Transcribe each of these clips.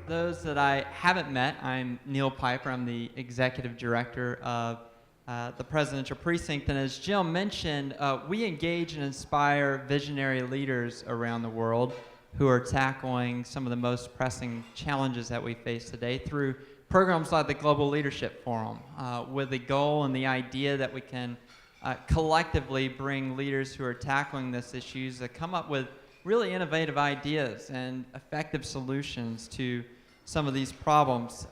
those that I haven't met, I'm Neal Piper. I'm the Executive Director of the Presidential Precinct. And as Jill mentioned, we engage and inspire visionary leaders around the world who are tackling some of the most pressing challenges that we face today through programs like the Global Leadership Forum, with the goal and the idea that we can collectively bring leaders who are tackling these issues that come up with really innovative ideas and effective solutions to some of these problems.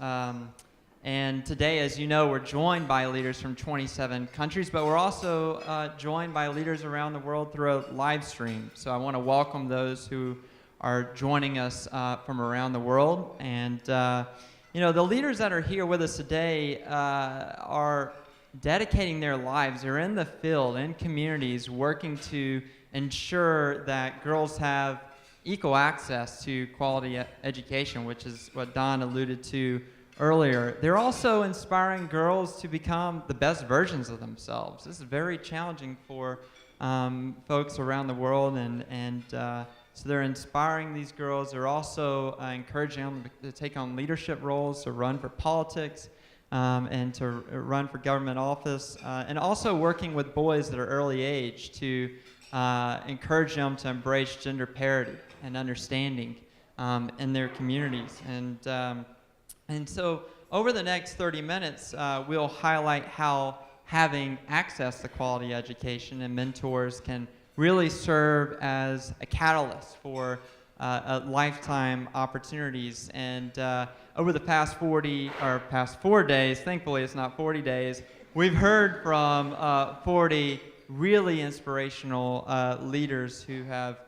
And today, as you know, we're joined by leaders from 27 countries, but we're also joined by leaders around the world through a live stream. So I want to welcome those who are joining us from around the world. And you know, the leaders that are here with us today are dedicating their lives. They're in the field, in communities, working to ensure that girls have equal access to quality education, which is what Don alluded to earlier. They're also inspiring girls to become the best versions of themselves. This is very challenging for folks around the world, and so they're inspiring these girls. They're also encouraging them to take on leadership roles, to run for politics, and to run for government office, and also working with boys at an early age to encourage them to embrace gender parity and understanding in their communities. And so over the next 30 minutes, we'll highlight how having access to quality education and mentors can really serve as a catalyst for lifetime opportunities. And over the past 4 days, thankfully it's not 40 days, we've heard from 40 really inspirational leaders who have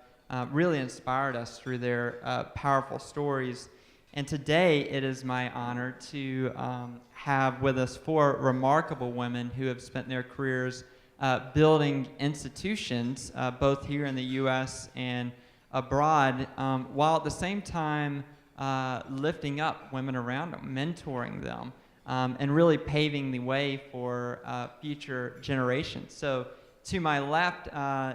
really inspired us through their powerful stories. And today it is my honor to have with us 4 remarkable women who have spent their careers building institutions, both here in the U.S. and abroad, while at the same time lifting up women around them, mentoring them, and really paving the way for future generations. So to my left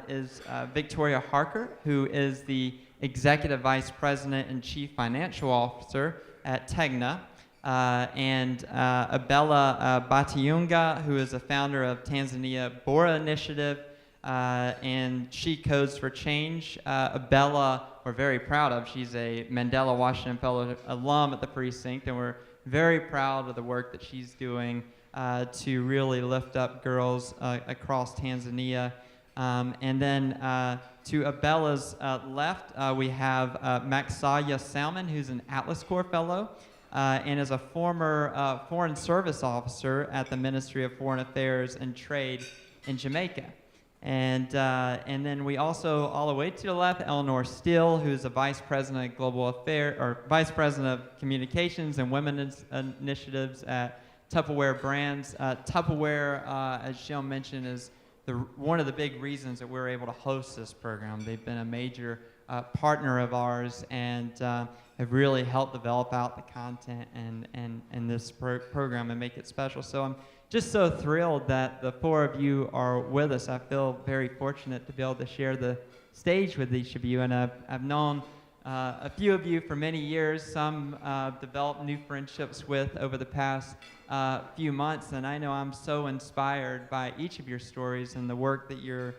is Victoria Harker, who is the Executive Vice President and Chief Financial Officer at Tegna, and Abella Bateyunga, who is the founder of Tanzania Bora Initiative, and She Codes for Change. Abella, we're very proud of. She's a Mandela Washington Fellow alum at the Precinct, and we're very proud of the work that she's doing to really lift up girls across Tanzania. And then to Abella's left, we have Maxsalia Salmon, who's an Atlas Corps Fellow, and is a former Foreign Service Officer at the Ministry of Foreign Affairs and Trade in Jamaica. And then we also, all the way to the left, Elinor Steele, who's a Vice President of Global Affairs, or Vice President of Communications and Women's Initiatives at Tupperware Brands. Tupperware, as Jill mentioned, is one of the big reasons that we're able to host this program. They've been a major partner of ours and have really helped develop out the content and this program and make it special. So I'm just so thrilled that the 4 of you are with us. I feel very fortunate to be able to share the stage with each of you, and I've known a few of you for many years. Some developed new friendships with over the past few months, and I know I'm so inspired by each of your stories and the work that you're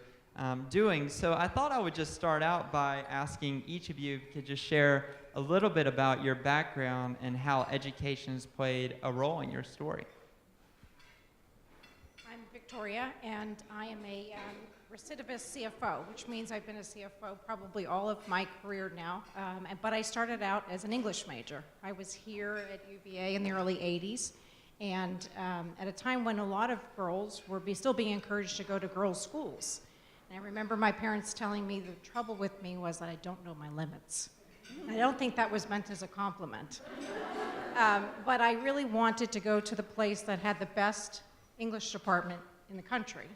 doing. So I thought I would just start out by asking each of you if you could just share a little bit about your background and how education's played a role in your story. I'm Victoria, and I am a recidivist CFO, which means I've been a CFO probably all of my career now, but I started out as an English major. I was here at UVA in the early 80s, and at a time when a lot of girls were still being encouraged to go to girls' schools. And I remember my parents telling me the trouble with me was that I don't know my limits. I don't think that was meant as a compliment. But I really wanted to go to the place that had the best English department in the country.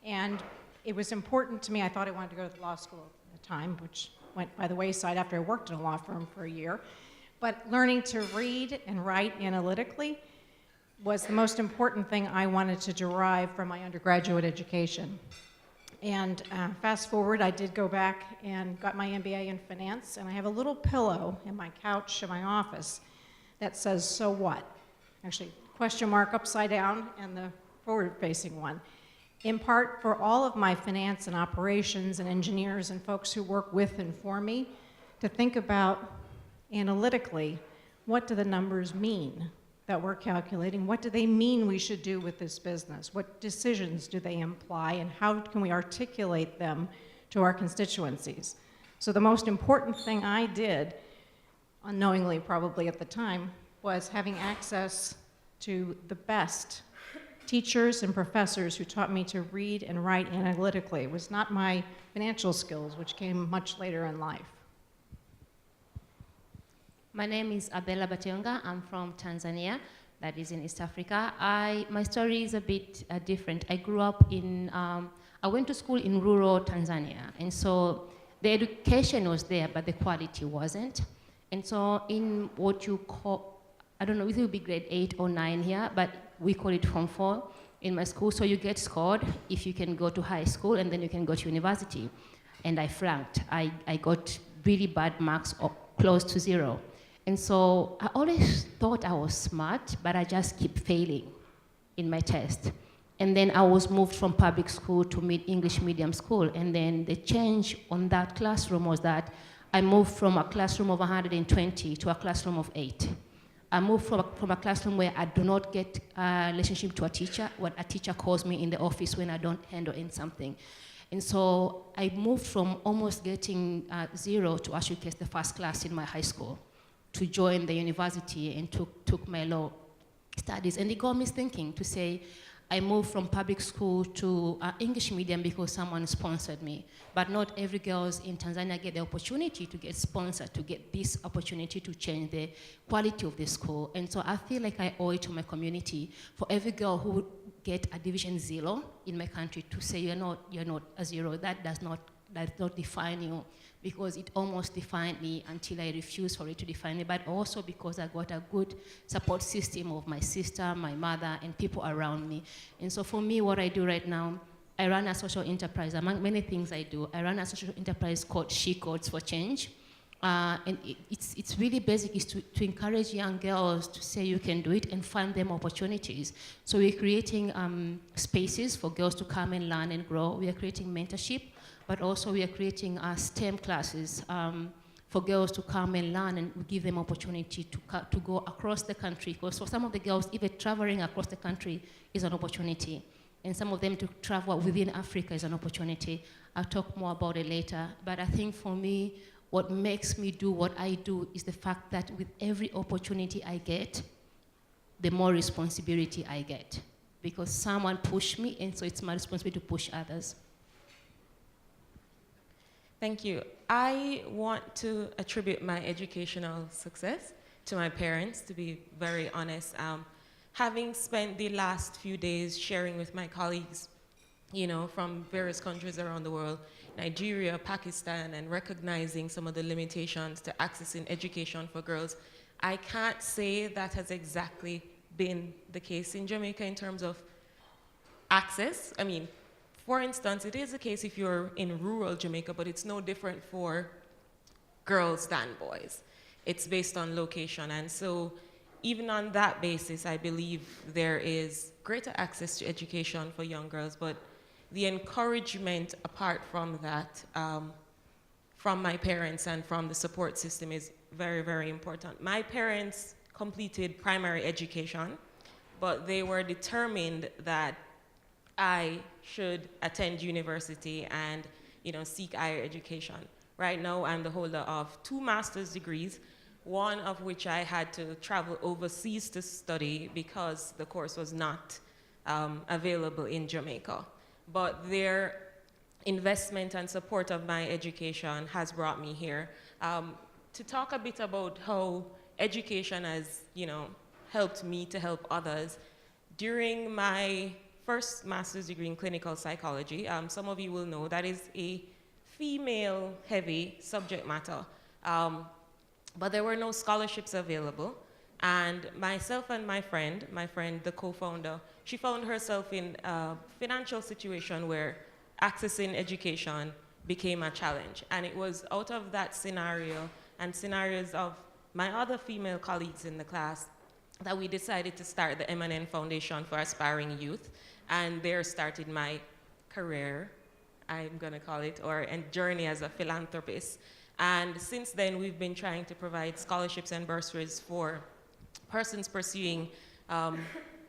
And it was important to me. I thought I wanted to go to law school at the time, which went by the wayside after I worked in a law firm for a year. But learning to read and write analytically was the most important thing I wanted to derive from my undergraduate education. And fast forward, I did go back and got my MBA in finance, and I have a little pillow in my couch in my office that says, "So what?" Actually, question mark upside down and the forward-facing one. In part for all of my finance and operations and engineers and folks who work with and for me to think about analytically, what do the numbers mean that we're calculating? What do they mean we should do with this business? What decisions do they imply, and how can we articulate them to our constituencies? So the most important thing I did, unknowingly probably at the time, was having access to the best teachers and professors who taught me to read and write analytically. It was not my financial skills, which came much later in life. My name is Abella Bateyunga. I'm from Tanzania, that is in East Africa. My story is a bit different. I grew up in, I went to school in rural Tanzania, and so the education was there, but the quality wasn't. And so in what you call, I don't know if it would be grade 8 or 9 here, but we call it Form 4 in my school. So you get scored if you can go to high school, and then you can go to university. And I flunked. I got really bad marks, or close to 0. And so I always thought I was smart, but I just keep failing in my test. And then I was moved from public school to English medium school. And then the change on that classroom was that I moved from a classroom of 120 to a classroom of 8. I moved from a classroom where I do not get a relationship to a teacher, what a teacher calls me in the office when I don't handle in something. And so I moved from almost getting 0 to actually get the first class in my high school, to join the university and took my law studies. And it got me thinking to say, I moved from public school to English medium because someone sponsored me. But not every girls in Tanzania get the opportunity to get sponsored, to get this opportunity to change the quality of the school. And so I feel like I owe it to my community for every girl who would get a division 0 in my country to say you're not a 0. That does not define you, because it almost defined me until I refused for it to define me, but also because I got a good support system of my sister, my mother, and people around me. And so for me, what I do right now, I run a social enterprise. Among many things I do, I run a social enterprise called She Codes for Change. And it's really basic, is to encourage young girls to say you can do it and find them opportunities. So we're creating spaces for girls to come and learn and grow. We are creating mentorship, but also we are creating STEM classes for girls to come and learn, and we give them opportunity to go across the country. Because for some of the girls, even traveling across the country is an opportunity. And some of them to travel within Africa is an opportunity. I'll talk more about it later. But I think for me, what makes me do what I do is the fact that with every opportunity I get, the more responsibility I get. Because someone pushed me, and so it's my responsibility to push others. Thank you. I want to attribute my educational success to my parents, to be very honest. Having spent the last few days sharing with my colleagues, from various countries around the world, Nigeria, Pakistan, and recognizing some of the limitations to accessing education for girls, I can't say that has exactly been the case in Jamaica in terms of access. I mean, for instance, it is the case if you're in rural Jamaica, but it's no different for girls than boys. It's based on location. And so even on that basis, I believe there is greater access to education for young girls, but the encouragement apart from that, from my parents and from the support system is very, very important. My parents completed primary education, but they were determined that I should attend university and seek higher education. Right now, I'm the holder of 2 master's degrees, one of which I had to travel overseas to study because the course was not available in Jamaica. But their investment and support of my education has brought me here. To talk a bit about how education has, helped me to help others, during my first master's degree in clinical psychology, some of you will know that is a female-heavy subject matter. But there were no scholarships available. And myself and my friend, the co-founder, she found herself in a financial situation where accessing education became a challenge. And it was out of that scenario and scenarios of my other female colleagues in the class that we decided to start the M&N Foundation for Aspiring Youth. And there started my career, I'm gonna call it, or a journey as a philanthropist. And since then, we've been trying to provide scholarships and bursaries for persons pursuing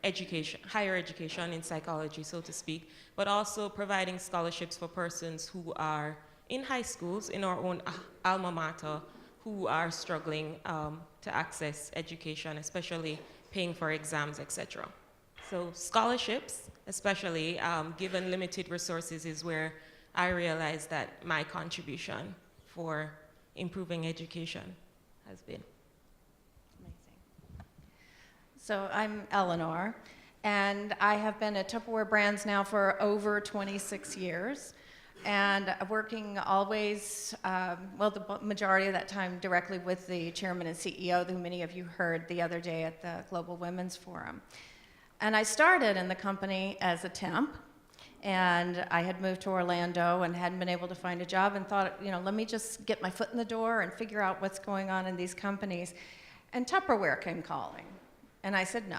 education, higher education in psychology, so to speak, but also providing scholarships for persons who are in high schools, in our own alma mater, who are struggling to access education, especially paying for exams, etc. So scholarships, especially given limited resources, is where I realized that my contribution for improving education has been. Amazing. So I'm Elinor, and I have been at Tupperware Brands now for over 26 years, and working always, well, the majority of that time directly with the chairman and CEO, who many of you heard the other day at the Global Women's Forum. And I started in the company as a temp, and I had moved to Orlando and hadn't been able to find a job and thought, you know, let me just get my foot in the door and figure out what's going on in these companies. And Tupperware came calling, and I said no.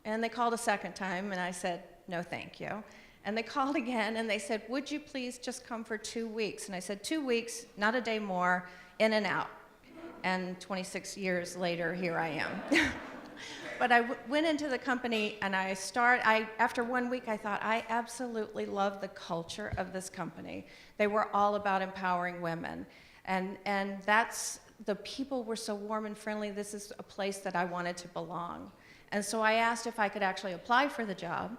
And they called a second time, and I said, no, thank you. And they called again, and they said, would you please just come for 2 weeks? And I said, 2 weeks, not a day more, in and out. And 26 years later, here I am. But I went into the company, and after 1 week, I thought, I absolutely love the culture of this company. They were all about empowering women. And the people were so warm and friendly. This is a place that I wanted to belong. And so I asked if I could actually apply for the job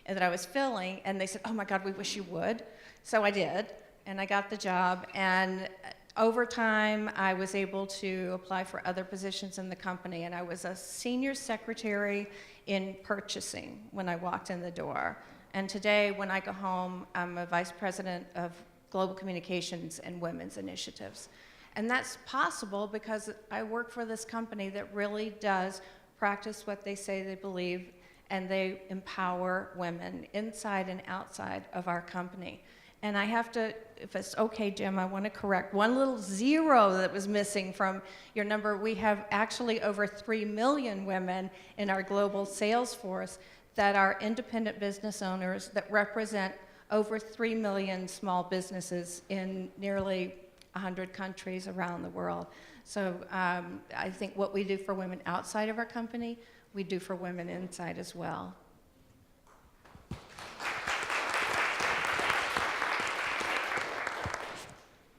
and that I was filling, and they said, oh my God, we wish you would. So I did, and I got the job, and over time, I was able to apply for other positions in the company, and I was a senior secretary in purchasing when I walked in the door. And today, when I go home, I'm a vice president of global communications and women's initiatives. And that's possible because I work for this company that really does practice what they say they believe, and they empower women inside and outside of our company. And I have to, if it's okay, Jim, I want to correct one little zero that was missing from your number. We have actually over 3 million women in our global sales force that are independent business owners that represent over 3 million small businesses in nearly 100 countries around the world. So I think what we do for women outside of our company, we do for women inside as well.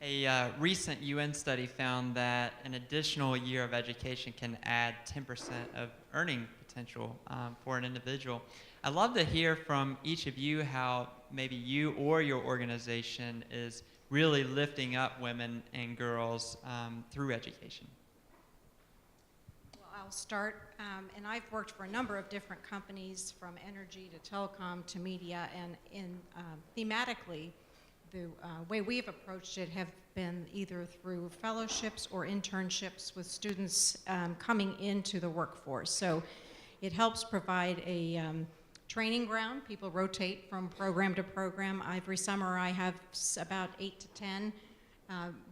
A recent UN study found that an additional year of education can add 10% of earning potential for an individual. I'd love to hear from each of you how maybe you or your organization is really lifting up women and girls through education. Well, I'll start, and I've worked for a number of different companies, from energy to telecom to media, and thematically, the way we've approached it have been either through fellowships or internships with students coming into the workforce. So it helps provide a training ground. People rotate from program to program. Every summer I have about 8 to 10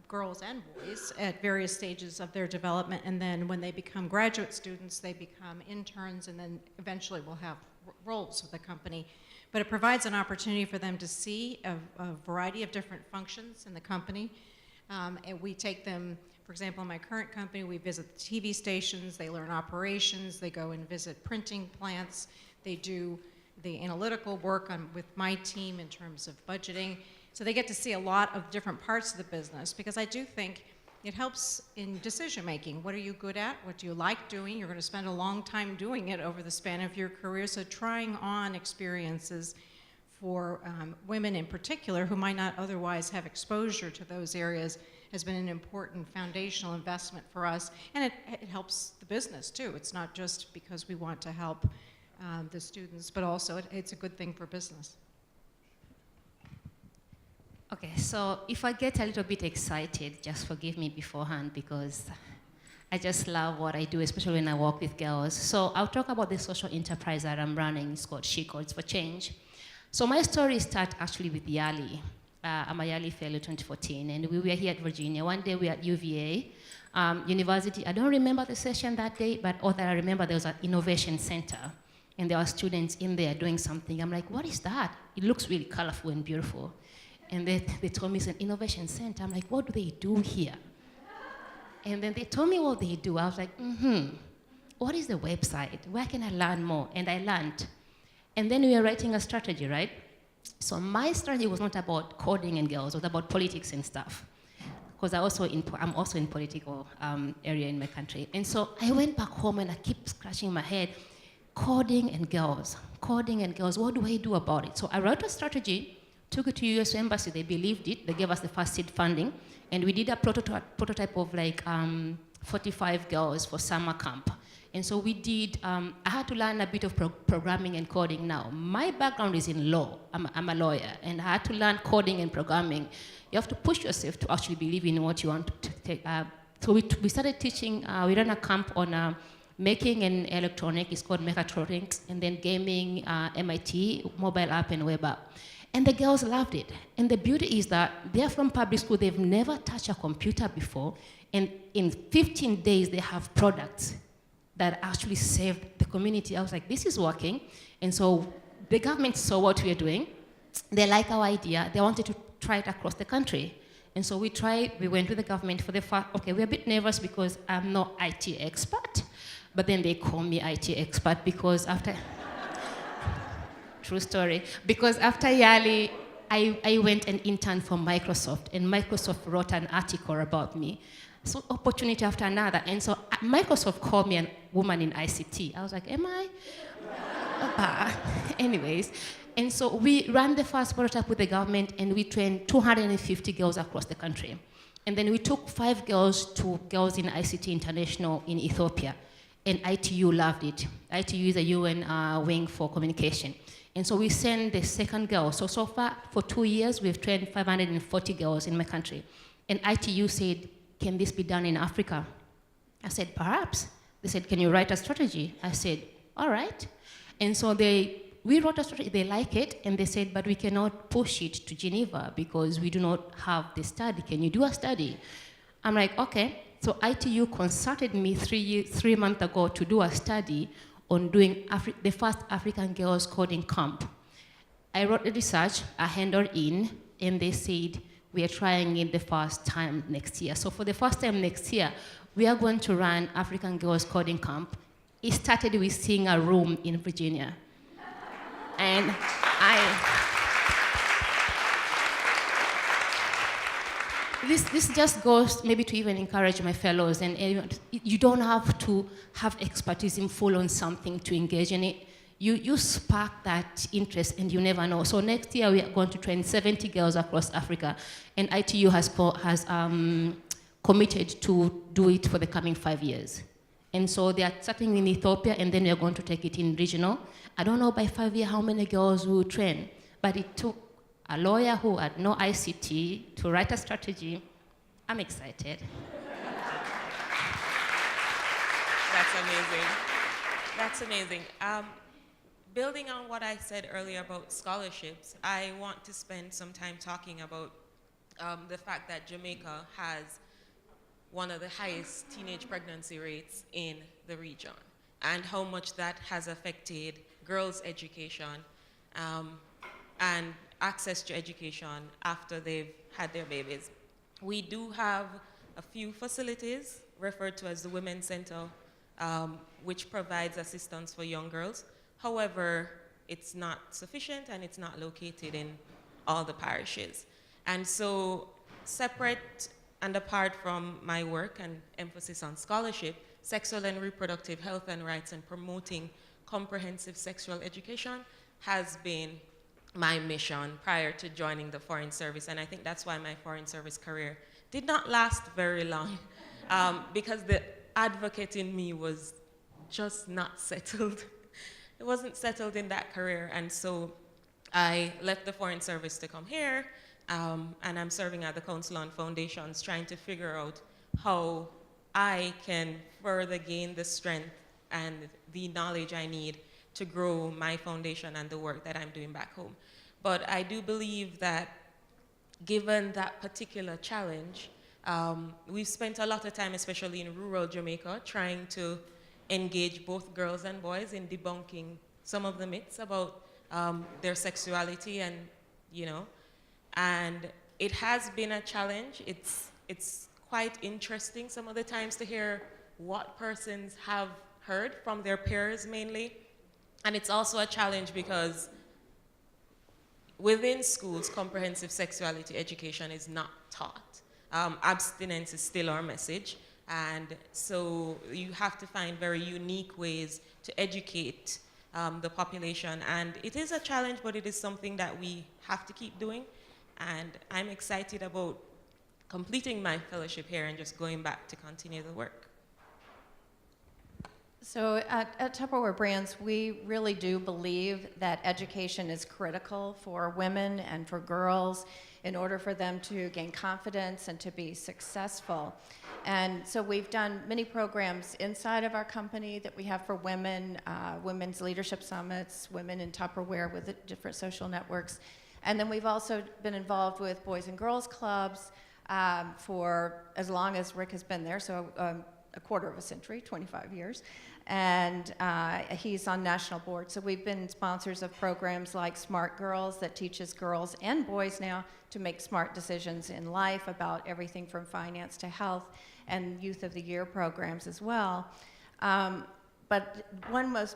girls and boys at various stages of their development, and then when they become graduate students, they become interns, and then eventually will have roles with the company. But it provides an opportunity for them to see a variety of different functions in the company. And we take them, for example, in my current company, we visit the TV stations, they learn operations, they go and visit printing plants, they do the analytical work with my team in terms of budgeting. So they get to see a lot of different parts of the business, because I do think it helps in decision making. What are you good at? What do you like doing? You're going to spend a long time doing it over the span of your career. So trying on experiences for women in particular who might not otherwise have exposure to those areas has been an important foundational investment for us. And it helps the business too. It's not just because we want to help the students, but also it's a good thing for business. Okay, so if I get a little bit excited, just forgive me beforehand, because I just love what I do, especially when I work with girls. So I'll talk about the social enterprise that I'm running. It's called She Codes for Change. So my story starts actually with Yali. I'm a Yali Fellow 2014, and we were here at Virginia. One day we were at UVA University. I don't remember the session that day, but all that I remember, there was an innovation center, and there were students in there doing something. I'm like, what is that? It looks really colorful and beautiful. And they told me it's an innovation center. I'm like, what do they do here? And then they told me what they do. I was like, what is the website? Where can I learn more? And I learned. And then we were writing a strategy, right? So my strategy was not about coding and girls, it was about politics and stuff. Because I'm also in political area in my country. And so I went back home and I keep scratching my head, coding and girls, what do I do about it? So I wrote a strategy, took it to US Embassy, they believed it, they gave us the first seed funding, and we did a prototype of like 45 girls for summer camp. And so we did, I had to learn a bit of programming and coding now. My background is in law, I'm a lawyer, and I had to learn coding and programming. You have to push yourself to actually believe in what you want to take. So we started teaching, we ran a camp on making an electronic, it's called mechatronics, and then gaming, MIT, mobile app and web app. And the girls loved it. And the beauty is that they're from public school, they've never touched a computer before, and in 15 days they have products that actually saved the community. I was like, this is working. And so the government saw what we were doing. They like our idea. They wanted to try it across the country. And so we went to the government for the first, okay, we're a bit nervous because I'm not IT expert, but then they call me IT expert because after, true story, because after Yali, I went and interned for Microsoft, and Microsoft wrote an article about me. So opportunity after another. And so Microsoft called me a woman in ICT. I was like, am I? Anyways, and so we ran the first prototype with the government, and we trained 250 girls across the country. And then we took 5 girls to Girls in ICT International in Ethiopia, and ITU loved it. ITU is a UN wing for communication. And so we sent the second girl. So far, for 2 years, we've trained 540 girls in my country. And ITU said, can this be done in Africa? I said, perhaps. They said, can you write a strategy? I said, all right. And so we wrote a strategy, they like it, and they said, but we cannot push it to Geneva because we do not have the study. Can you do a study? I'm like, okay. So ITU consulted me 3 months ago to do a study on doing the first African girls coding camp. I wrote the research, I handed in, and they said, we are trying it the first time next year. So for the first time next year, we are going to run African Girls Coding Camp. It started with seeing a room in Virginia. And this just goes maybe to even encourage my fellows, and you don't have to have expertise in full on something to engage in it. You spark that interest and you never know. So next year we are going to train 70 girls across Africa, and ITU has committed to do it for the coming 5 years. And so they are starting in Ethiopia, and then we are going to take it in regional. I don't know by 5 years how many girls we will train, but it took a lawyer who had no ICT to write a strategy. I'm excited. That's amazing. That's amazing. Building on what I said earlier about scholarships, I want to spend some time talking about the fact that Jamaica has one of the highest teenage pregnancy rates in the region, and how much that has affected girls' education and access to education after they've had their babies. We do have a few facilities referred to as the Women's Center, which provides assistance for young girls. However, it's not sufficient, and it's not located in all the parishes. And so, separate and apart from my work and emphasis on scholarship, sexual and reproductive health and rights and promoting comprehensive sexual education has been my mission prior to joining the Foreign Service. And I think that's why my Foreign Service career did not last very long, because the advocate in me was just not settled. It wasn't settled in that career, and so I left the Foreign Service to come here, and I'm serving at the Council on Foundations, trying to figure out how I can further gain the strength and the knowledge I need to grow my foundation and the work that I'm doing back home. But I do believe that given that particular challenge, we've spent a lot of time, especially in rural Jamaica, trying to engage both girls and boys in debunking some of the myths about their sexuality and, and it has been a challenge. It's quite interesting some of the times to hear what persons have heard from their peers mainly. And it's also a challenge because within schools, comprehensive sexuality education is not taught. Abstinence is still our message. And so you have to find very unique ways to educate the population. And it is a challenge, but it is something that we have to keep doing. And I'm excited about completing my fellowship here and just going back to continue the work. So at Tupperware Brands, we really do believe that education is critical for women and for girls in order for them to gain confidence and to be successful. And so we've done many programs inside of our company that we have for women, women's leadership summits, women in Tupperware with the different social networks. And then we've also been involved with Boys and Girls Clubs for as long as Rick has been there, so a quarter of a century, 25 years. And he's on national board. So we've been sponsors of programs like Smart Girls that teaches girls and boys now to make smart decisions in life about everything from finance to health, and Youth of the Year programs as well. But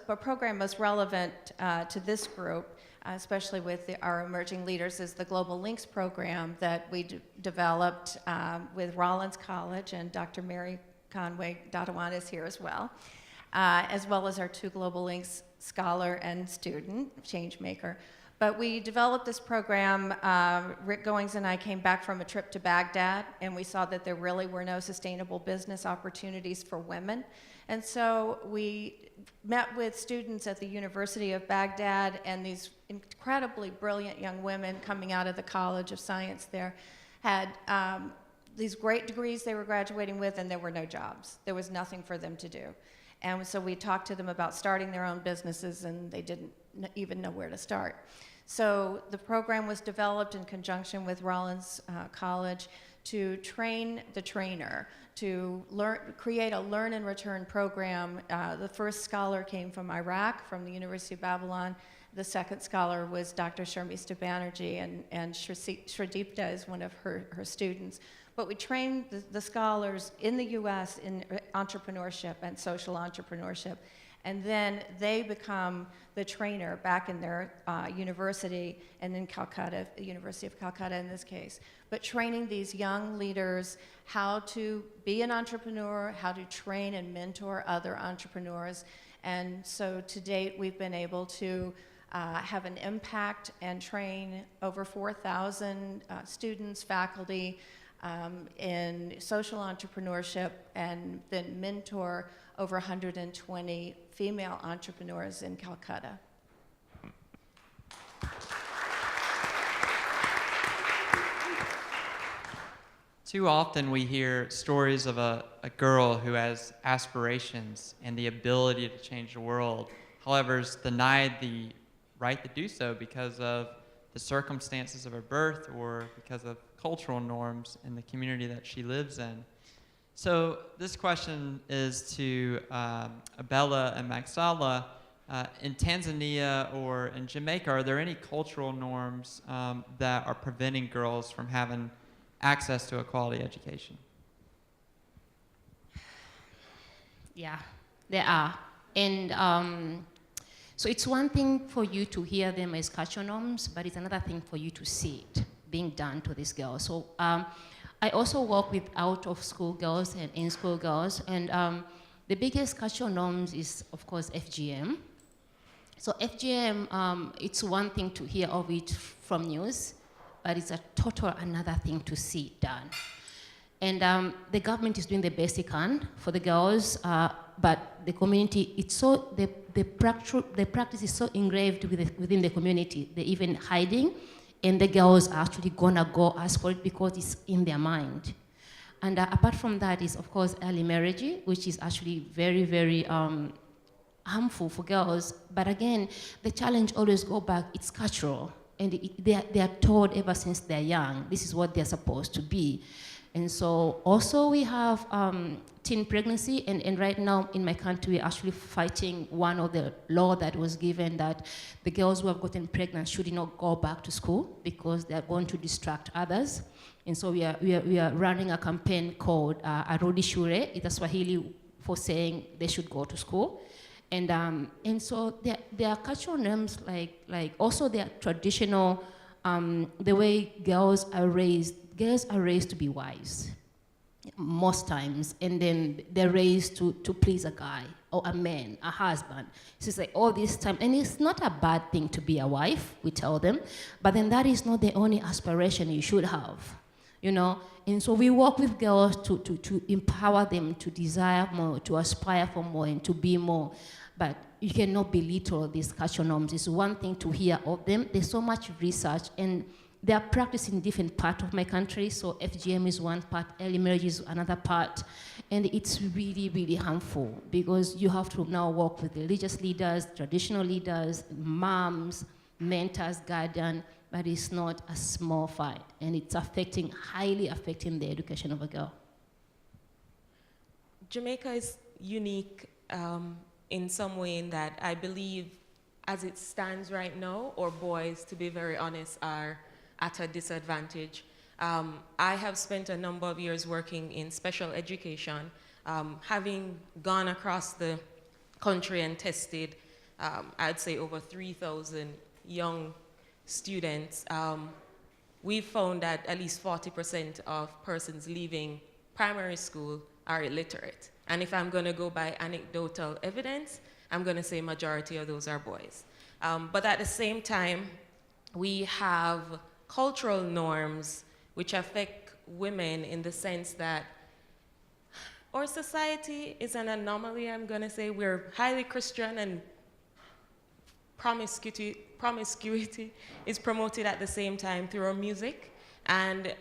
a program most relevant to this group, especially with our emerging leaders, is the Global Links program that we developed with Rollins College, and Dr. Mary Conway Dadawan is here as well as our two Global Links scholar and student, change maker. But we developed this program. Rick Goings and I came back from a trip to Baghdad, and we saw that there really were no sustainable business opportunities for women. And so we met with students at the University of Baghdad, and these incredibly brilliant young women coming out of the College of Science there had these great degrees they were graduating with, and there were no jobs. There was nothing for them to do. And so we talked to them about starting their own businesses, and they didn't even know where to start. So the program was developed in conjunction with Rollins College to train the trainer, to create a learn and return program. The first scholar came from Iraq, from the University of Babylon. The second scholar was Dr. Sharmista Banerjee, and Shradipta is one of her students. But we train the scholars in the US in entrepreneurship and social entrepreneurship. And then they become the trainer back in their university, and in Calcutta, the University of Calcutta in this case. But training these young leaders how to be an entrepreneur, how to train and mentor other entrepreneurs. And so to date, we've been able to have an impact and train over 4,000 students, faculty, in social entrepreneurship, and then mentor over 120 female entrepreneurs in Calcutta. Too often we hear stories of a girl who has aspirations and the ability to change the world, however is denied the right to do so because of the circumstances of her birth or because of cultural norms in the community that she lives in. So this question is to Abella and Maxsalia. In Tanzania or in Jamaica, are there any cultural norms that are preventing girls from having access to a quality education? Yeah, there are. And so it's one thing for you to hear them as cultural norms, but it's another thing for you to see it being done to these girls. So I also work with out-of-school girls and in-school girls, and the biggest cultural norms is, of course, FGM. So FGM, it's one thing to hear of it from news, but it's a total another thing to see it done. And the government is doing the best it can for the girls, but the community, it's so, the practice is so engraved within the community, they're even hiding, and the girls are actually gonna go ask for it because it's in their mind. And apart from that is, of course, early marriage, which is actually very, very harmful for girls. But again, the challenge always go back, it's cultural. And they are told ever since they're young, this is what they're supposed to be. And so also we have teen pregnancy, and right now in my country, we're actually fighting one of the law that was given that the girls who have gotten pregnant should not go back to school because they're going to distract others. And so we are running a campaign called Arudi Shure. It's a Swahili for saying they should go to school. And so there are cultural norms like also there are traditional, the way girls are raised to be wives most times, and then they're raised to please a guy or a man, a husband. So it's like all this time, and it's not a bad thing to be a wife, we tell them, but then that is not the only aspiration you should have, you know? And so we work with girls to empower them to desire more, to aspire for more, and to be more. But you cannot belittle these cultural norms. It's one thing to hear of them. There's so much research, and they are practiced in different parts of my country. So FGM is one part, early marriage is another part. And it's really, really harmful because you have to now work with religious leaders, traditional leaders, moms, mentors, guardians, but it's not a small fight. And it's highly affecting the education of a girl. Jamaica is unique in some way in that I believe as it stands right now, our boys, to be very honest, are at a disadvantage. I have spent a number of years working in special education, having gone across the country and tested, I'd say over 3,000 young students. We've found that at least 40% of persons leaving primary school are illiterate. And if I'm gonna go by anecdotal evidence, I'm gonna say majority of those are boys. But at the same time, we have cultural norms which affect women in the sense that our society is an anomaly, I'm gonna say. We're highly Christian and promiscuity is promoted at the same time through our music, and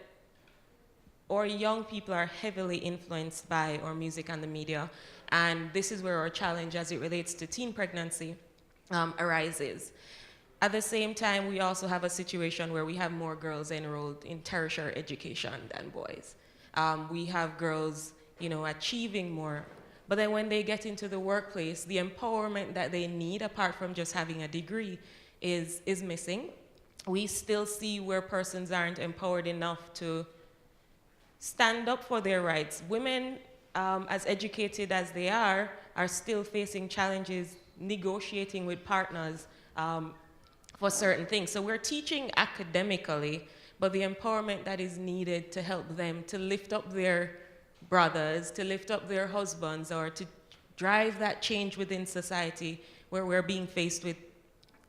our young people are heavily influenced by our music and the media, and this is where our challenge as it relates to teen pregnancy arises. At the same time, we also have a situation where we have more girls enrolled in tertiary education than boys. We have girls, you know, achieving more, but then when they get into the workplace, the empowerment that they need, apart from just having a degree, is missing. We still see where persons aren't empowered enough to stand up for their rights. Women, as educated as they are still facing challenges negotiating with partners for certain things. So we're teaching academically, but the empowerment that is needed to help them to lift up their brothers, to lift up their husbands, or to drive that change within society where we're being faced with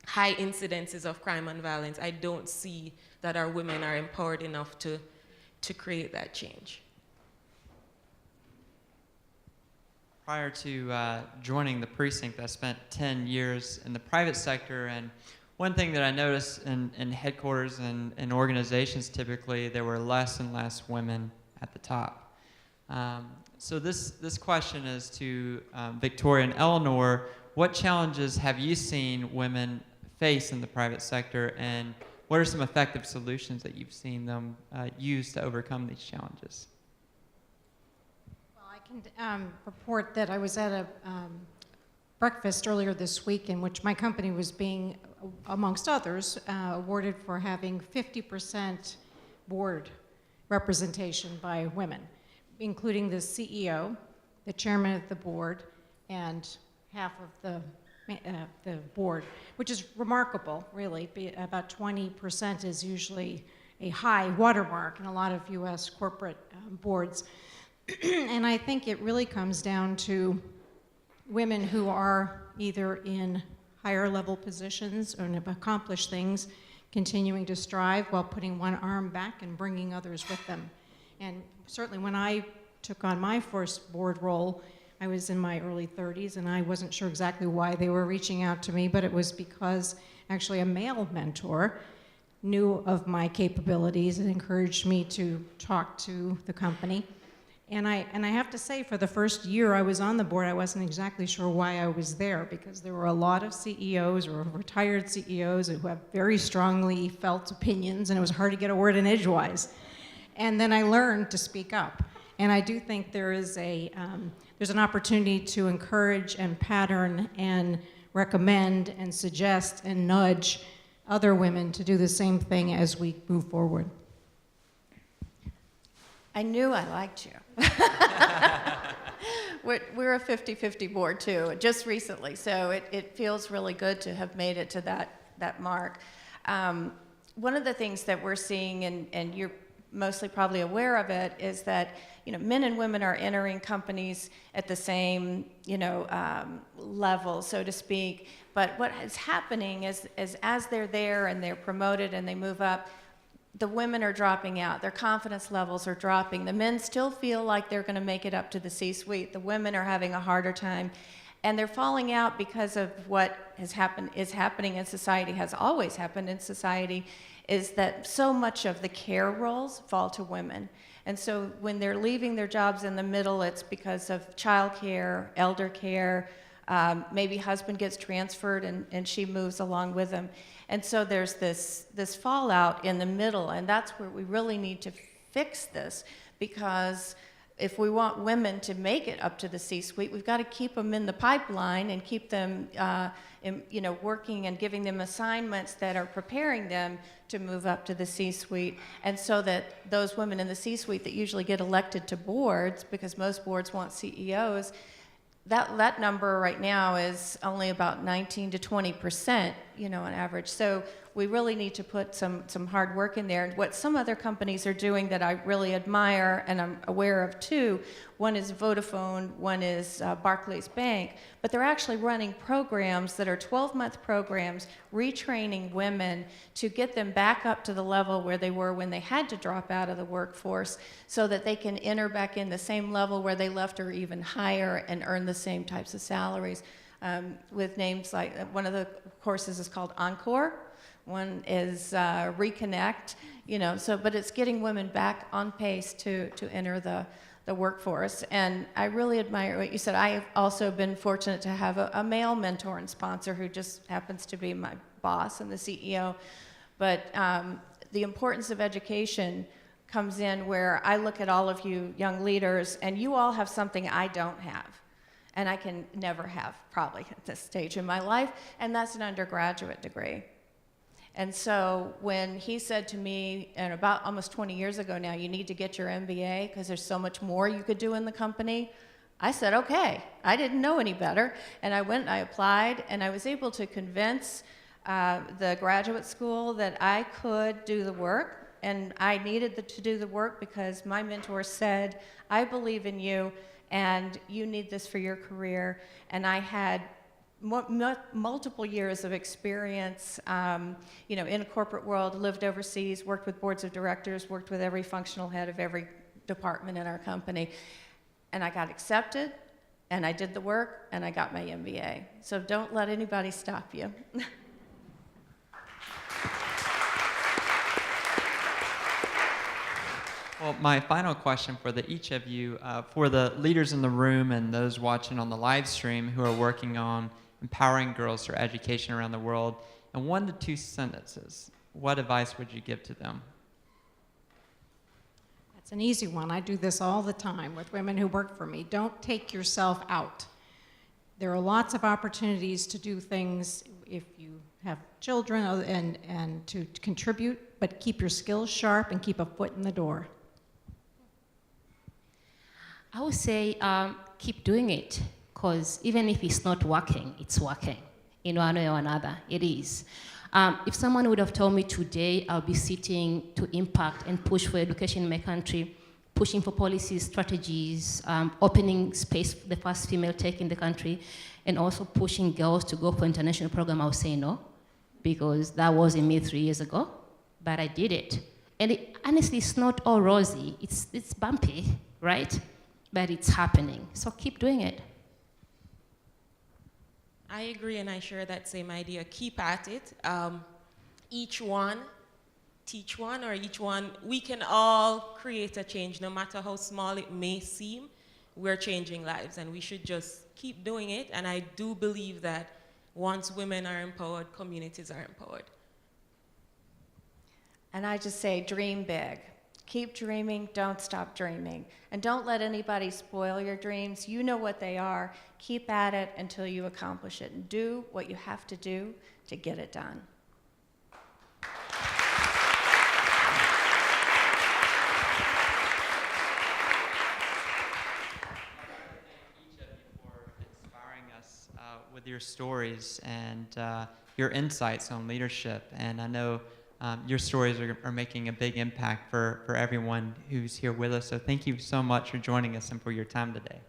high incidences of crime and violence, I don't see that our women are empowered enough to create that change. Prior to joining the Precinct, I spent 10 years in the private sector, and one thing that I noticed in headquarters and organizations, typically, there were less and less women at the top. So this question is to Victoria and Elinor. What challenges have you seen women face in the private sector, and what are some effective solutions that you've seen them use to overcome these challenges? Well, I can report that I was at a breakfast earlier this week in which my company was being, amongst others, awarded for having 50% board representation by women, including the CEO, the chairman of the board, and half of the board, which is remarkable, really. About 20% is usually a high watermark in a lot of U.S. corporate boards. And I think it really comes down to women who are either in higher level positions or have accomplished things, continuing to strive while putting one arm back and bringing others with them. And certainly when I took on my first board role, I was in my early 30s, and I wasn't sure exactly why they were reaching out to me, but it was because actually a male mentor knew of my capabilities and encouraged me to talk to the company. And I have to say, for the first year I was on the board, I wasn't exactly sure why I was there, because there were a lot of CEOs or retired CEOs who have very strongly felt opinions, and it was hard to get a word in edgewise. And then I learned to speak up. And I do think there is there's an opportunity to encourage and pattern and recommend and suggest and nudge other women to do the same thing as we move forward. I knew I liked you. We're a 50-50 board too, just recently, so it feels really good to have made it to that mark. One of the things that we're seeing, and you're mostly probably aware of it, is that men and women are entering companies at the same level, so to speak. But what is happening is as they're there and they're promoted and they move up, the women are dropping out. Their confidence levels are dropping. The men still feel like they're going to make it up to the C-suite. The women are having a harder time. And they're falling out because of what is happening in society, has always happened in society, is that so much of the care roles fall to women. And so when they're leaving their jobs in the middle, it's because of childcare, elder care, maybe husband gets transferred and she moves along with him. And so there's this fallout in the middle, and that's where we really need to fix this, because if we want women to make it up to the C-suite, we've got to keep them in the pipeline and keep them working and giving them assignments that are preparing them to move up to the C-suite. And so that those women in the C-suite that usually get elected to boards, because most boards want CEOs, that number right now is only about 19 to 20%, on average. So we really need to put some hard work in there. And what some other companies are doing that I really admire and I'm aware of too, one is Vodafone, one is Barclays Bank, but they're actually running programs that are 12-month programs, retraining women to get them back up to the level where they were when they had to drop out of the workforce, so that they can enter back in the same level where they left or even higher and earn the same types of salaries. With names like, one of the courses is called Encore, one is Reconnect, but it's getting women back on pace to enter the workforce. And I really admire what you said. I have also been fortunate to have a male mentor and sponsor who just happens to be my boss and the CEO. But the importance of education comes in where I look at all of you young leaders, and you all have something I don't have, and I can never have probably at this stage in my life, and that's an undergraduate degree. And so when he said to me, and about almost 20 years ago now, you need to get your MBA because there's so much more you could do in the company, I said, okay. I didn't know any better. And I went and I applied, and I was able to convince the graduate school that I could do the work, and I needed to do the work because my mentor said, I believe in you, and you need this for your career. And I had multiple years of experience, in a corporate world, lived overseas, worked with boards of directors, worked with every functional head of every department in our company. And I got accepted, and I did the work, and I got my MBA. So don't let anybody stop you. Well, my final question for each of you, for the leaders in the room and those watching on the live stream who are working on empowering girls through education around the world, in 1 to 2 sentences, what advice would you give to them? That's an easy one. I do this all the time with women who work for me. Don't take yourself out. There are lots of opportunities to do things if you have children and to contribute, but keep your skills sharp and keep a foot in the door. I would say keep doing it, because even if it's not working, it's working. One way or another, it is. If someone would have told me today I'll be sitting to impact and push for education in my country, pushing for policies, strategies, opening space for the first female tech in the country, and also pushing girls to go for international program, I would say no, because that wasn't me 3 years ago, but I did it. And honestly, it's not all rosy. It's bumpy, right? But it's happening. So keep doing it. I agree, and I share that same idea. Keep at it. Each one teach one or each one, we can all create a change, no matter how small it may seem. We're changing lives, and we should just keep doing it. And I do believe that once women are empowered, communities are empowered. And I just say, dream big. Keep dreaming, don't stop dreaming. And don't let anybody spoil your dreams. You know what they are. Keep at it until you accomplish it. And do what you have to do to get it done. Each of you for inspiring us with your stories and your insights on leadership. And I know your stories are making a big impact for everyone who's here with us. So thank you so much for joining us and for your time today.